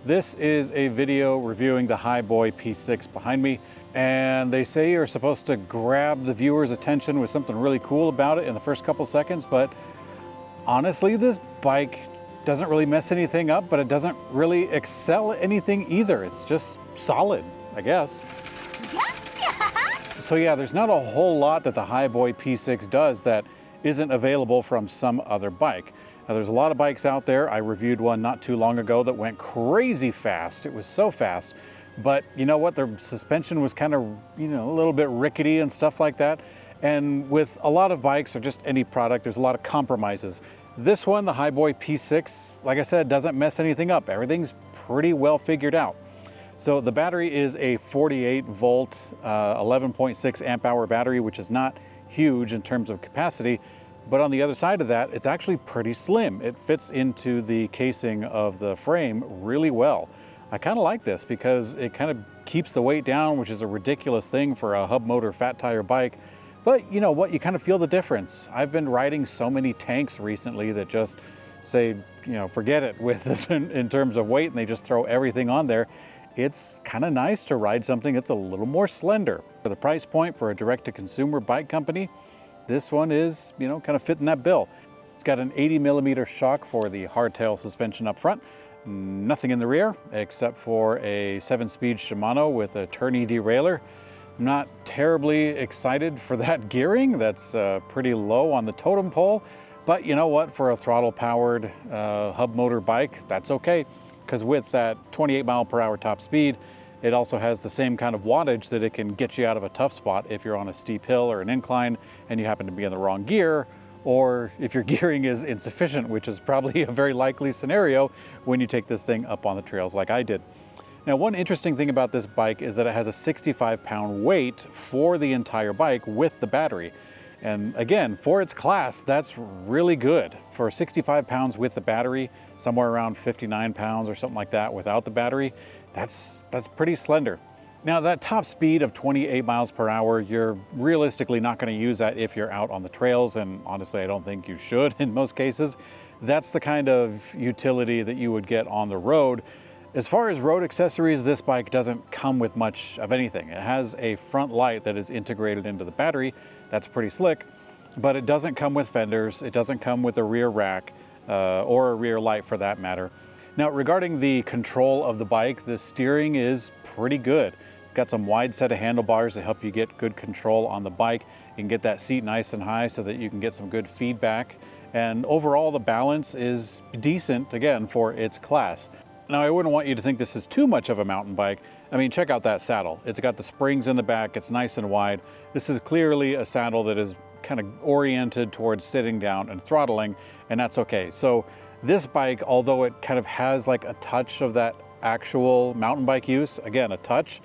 This is a video reviewing the Hiboy P6 behind me, and they say you're supposed to grab the viewer's attention with something really cool about it in the first couple seconds, but honestly, this bike doesn't really mess anything up, but it doesn't really excel at anything either. It's just solid, I guess. So yeah, there's not a whole lot that the Hiboy P6 does that isn't available from some other bike. Now, there's a lot of bikes out there. I reviewed one not too long ago that went crazy fast. It was so fast, but you know what? The suspension was kind of, a little bit rickety and stuff like that. And with a lot of bikes or just any product, there's a lot of compromises. This one, the Hiboy P6, like I said, doesn't mess anything up. Everything's pretty well figured out. So the battery is a 48 volt, 11.6 amp hour battery, which is not huge in terms of capacity. But on the other side of that, it's actually pretty slim. It fits into the casing of the frame really well. I kind of like this because it kind of keeps the weight down, which is a ridiculous thing for a hub motor fat tire bike. But you know what, you kind of feel the difference. I've been riding so many tanks recently that just say, forget it with in terms of weight, and they just throw everything on there. It's kind of nice to ride something that's a little more slender. For the price point for a direct-to-consumer bike company, this one is, kind of fitting that bill. It's got an 80mm shock for the hardtail suspension up front. Nothing in the rear except for a 7-speed Shimano with a tourney derailleur. I'm not terribly excited for that gearing. That's pretty low on the totem pole. But you know what? For a throttle-powered hub motor bike, that's okay. Because with that 28 mile/hour top speed, it also has the same kind of wattage that it can get you out of a tough spot if you're on a steep hill or an incline and you happen to be in the wrong gear, or if your gearing is insufficient, which is probably a very likely scenario when you take this thing up on the trails like I did. Now, one interesting thing about this bike is that it has a 65-pound weight for the entire bike with the battery. And again, for its class, that's really good. For 65 pounds with the battery, somewhere around 59 pounds or something like that without the battery, that's pretty slender. Now, that top speed of 28 miles per hour, you're realistically not going to use that if you're out on the trails, and honestly, I don't think you should in most cases. That's the kind of utility that you would get on the road. As far as road accessories, this bike doesn't come with much of anything. It has a front light that is integrated into the battery. That's pretty slick, but it doesn't come with fenders. It doesn't come with a rear rack or a rear light for that matter. Now, regarding the control of the bike, the steering is pretty good. Got some wide set of handlebars to help you get good control on the bike. You can get that seat nice and high so that you can get some good feedback. And overall, the balance is decent, again, for its class. Now, I wouldn't want you to think this is too much of a mountain bike. I mean, check out that saddle. It's got the springs in the back. It's nice and wide. This is clearly a saddle that is kind of oriented towards sitting down and throttling, and that's okay. So this bike, although it kind of has like a touch of that actual mountain bike use, again, a touch,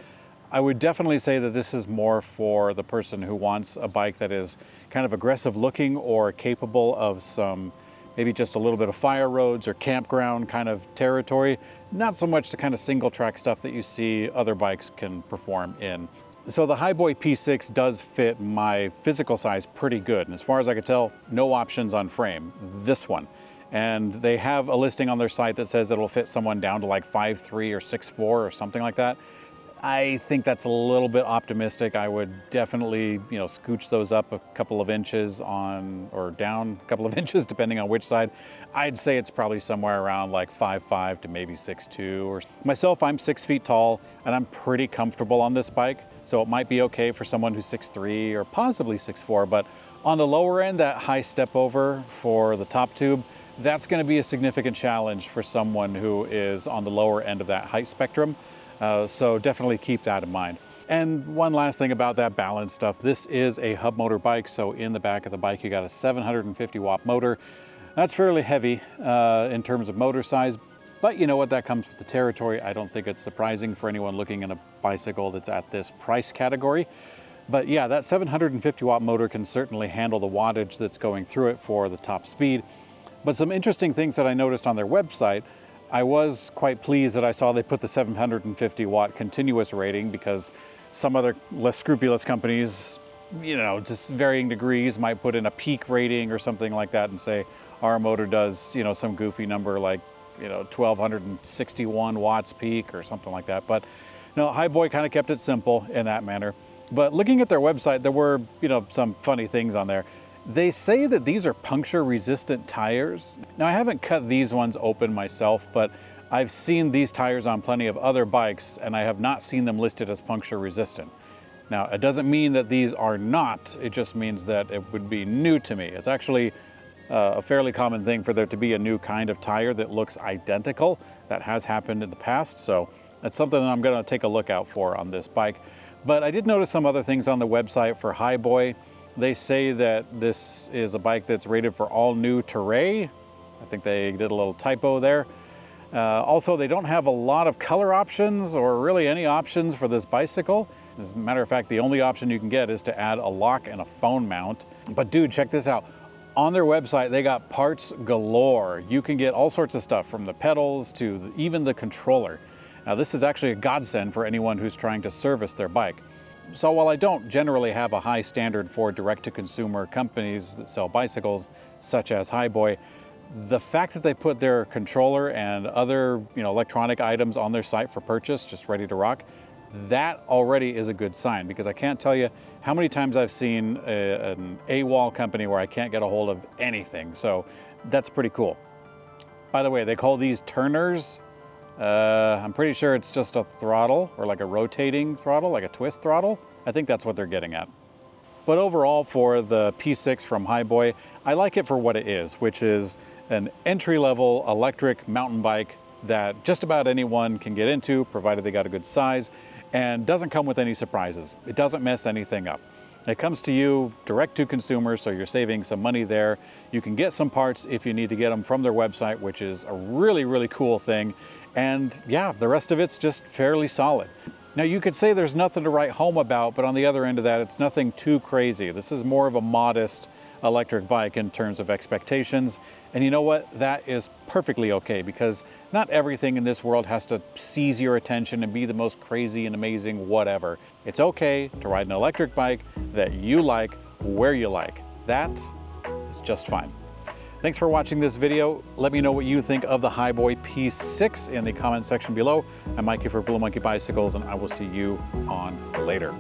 I would definitely say that this is more for the person who wants a bike that is kind of aggressive looking or capable of some maybe just a little bit of fire roads or campground kind of territory, not so much the kind of single track stuff that you see other bikes can perform in. So the Hiboy P6 does fit my physical size pretty good. And as far as I could tell, no options on frame, this one. And they have a listing on their site that says it'll fit someone down to like 5'3" or 6'4" or something like that. I think that's a little bit optimistic. I would definitely, scooch those up a couple of inches or down a couple of inches, depending on which side. I'd say it's probably somewhere around like 5'5" to maybe 6'2". Or myself, I'm 6 feet tall, and I'm pretty comfortable on this bike. So it might be okay for someone who's 6'3" or possibly 6'4", but on the lower end, that high step over for the top tube, that's going to be a significant challenge for someone who is on the lower end of that height spectrum. So definitely keep that in mind. And one last thing about that balance stuff, this is a hub motor bike. So in the back of the bike, you got a 750 watt motor. That's fairly heavy in terms of motor size, but you know what, that comes with the territory. I don't think it's surprising for anyone looking at a bicycle that's at this price category. But yeah, that 750 watt motor can certainly handle the wattage that's going through it for the top speed. But some interesting things that I noticed on their website, I was quite pleased that I saw they put the 750 watt continuous rating, because some other less scrupulous companies, just varying degrees, might put in a peak rating or something like that and say our motor does, some goofy number like 1261 watts peak or something like that. But no, Hiboy kind of kept it simple in that manner. But looking at their website, there were, some funny things on there. They say that these are puncture resistant tires. Now, I haven't cut these ones open myself, but I've seen these tires on plenty of other bikes, and I have not seen them listed as puncture resistant. Now, it doesn't mean that these are not, it just means that it would be new to me. It's actually a fairly common thing for there to be a new kind of tire that looks identical. That has happened in the past, so that's something that I'm gonna take a look out for on this bike. But I did notice some other things on the website for Hiboy. They say that this is a bike that's rated for all new terrain. I think they did a little typo there. Also, they don't have a lot of color options or really any options for this bicycle. As a matter of fact, the only option you can get is to add a lock and a phone mount. But dude, check this out. On their website, they got parts galore. You can get all sorts of stuff from the pedals to even the controller. Now, this is actually a godsend for anyone who's trying to service their bike. So while I don't generally have a high standard for direct-to-consumer companies that sell bicycles, such as Hiboy, the fact that they put their controller and other electronic items on their site for purchase, just ready to rock, that already is a good sign, because I can't tell you how many times I've seen an AWOL company where I can't get a hold of anything. So that's pretty cool. By the way, they call these turners. I'm pretty sure it's just a throttle, or like a rotating throttle, like a twist throttle. I think that's what they're getting at. But overall, for the P6 from Hiboy, I like it for what it is, which is an entry-level electric mountain bike that just about anyone can get into, provided they got a good size, and doesn't come with any surprises. It doesn't mess anything up. It comes to you direct to consumer, so you're saving some money there. You can get some parts if you need to get them from their website, which is a really, really cool thing. And yeah, the rest of it's just fairly solid. Now, you could say there's nothing to write home about, but on the other end of that, it's nothing too crazy. This is more of a modest electric bike in terms of expectations. And you know what? That is perfectly okay, because not everything in this world has to seize your attention and be the most crazy and amazing whatever. It's okay to ride an electric bike that you like, where you like. That is just fine. Thanks for watching this video. Let me know what you think of the Hiboy P6 in the comment section below. I'm Mikey for Blue Monkey Bicycles, and I will see you on later.